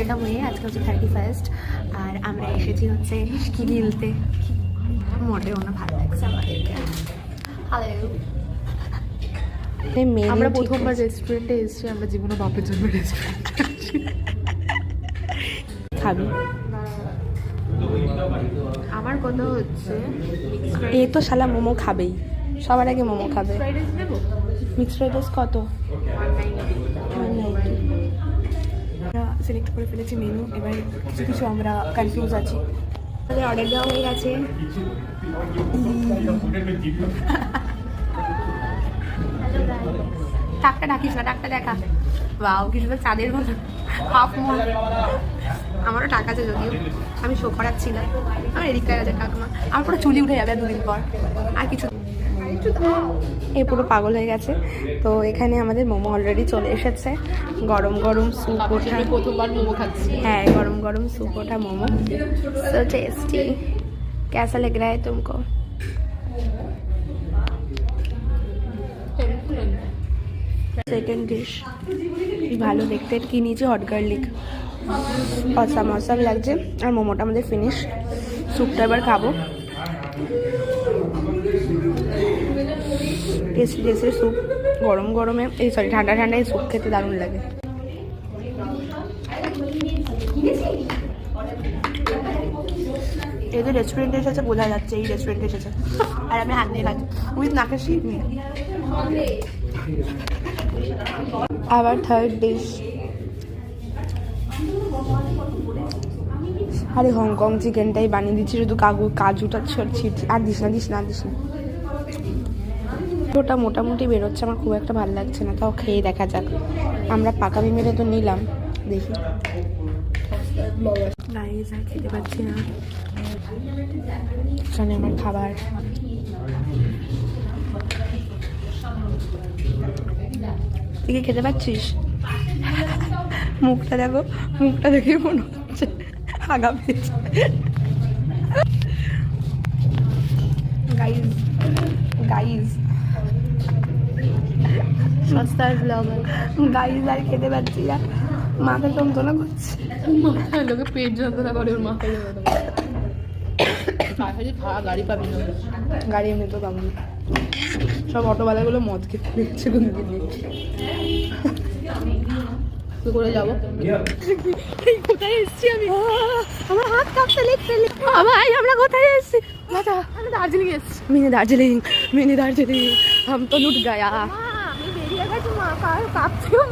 Welcome হয়ে আজকে হচ্ছে 31st আর আমরা এসেছি হচ্ছে গিলতে। মোটেও না, ভালো লাগছে আমাদেরকে। হ্যালো, আমরা প্রথমবার রেস্টুরেন্টে এসেছি, আমরা জীবনে বাপের জন্য রেস্টুরেন্টে খাবি? আমার কথা হচ্ছে এ তো শালা মোমো খাবেই, সবার আগে মোমো খাবে। মিক্সড ফ্রাইড রাইস কত? আমরা সিলেক্ট করে ফেলেছি মেনু, এবার কিছু কিছু আমরা কনফিউজ আছি। আমাদের অর্ডার দেওয়া হয়ে গেছে। টাকটা ডাকিস না, টাকটা দেখা। বাও, কিছু তো চাঁদের মতো হাফ মোল। আমারও টাকা আছে, যদিও আমি শো করাচ্ছি না। আমার এদিক টাকা আছে কাকমা, আমার পুরো চুলি উঠে যাবে দুদিন পর। আর কিছু এ পুরো পাগল হয়ে গেছে। তো এখানে আমাদের মোমো অলরেডি চলে এসেছে। গরম গরম স্যুপ ওঠা, প্রথমবার মোমো খাচ্ছি। হ্যাঁ, গরম গরম স্যুপ ওঠা মোমো। So tasty. कैसा लग रहा है तुमको? সেকেন্ড ডিশ ভালো দেখতে, কি নিয়েছি হট গার্লিক, অসাম অসাম লাগছে। আর মোমোটা আমাদের ফিনিশ। স্যুপটা এবার খাবো। টেস্টি টেস্টি স্যুপ, গরম গরমে, এই সরি ঠান্ডা ঠান্ডায় স্যুপ খেতে দারুণ লাগে। এই যে রেস্টুরেন্টে এসেছে বোঝা যাচ্ছে এই রেস্টুরেন্টে এসেছে। আর আমি হাত দিয়ে খাচ্ছি উইথ নাকের শিট নিয়ে। আবার থার্ড ডিশ, আরে হংকং চিকেনটাই বানিয়ে দিচ্ছি, শুধু কাজুটা ছিটছি। আর দিস না, দিস না, দিস না। ওটা মোটামুটি বেরোচ্ছে, আমার খুব একটা ভালো লাগছে না, তাও খেয়ে দেখা যাক। আমরা পাকামি মেরে তো নিলাম, দেখি। গাইস, আর খেতে পাচ্ছি না। এখানে আমার খাবার। তুই কি খেতে পাচ্ছিস? মুখটা দেখো, মুখটা দেখে মনে হচ্ছে আগা পেয়েছে। গাইস গাইস সস্তার ব্লগার। গাইস, আর খেতে পাচ্ছি না, মাথা যন্ত্রণা করছে। মাথায় লোকে পেট যন্ত্রণা করে, ওর মাথায় গাড়ি পাবি না, গাড়ি এমনি তো পাবো না। সব অটোওয়ালাগুলো মদ খেতে দেখছে কোন দিকে। কি করে যাবো? কোথায় এসছি আমি? আমার হাত কাঁপতে লেগছে। ভাই, আমরা কোথায় এসছি? আমি দার্জিলিং এসেছি। मैंने दार्जिलिंग हम तो लुट गया। আমি বেরিয়ে গেছি, মা কাঁপছেও।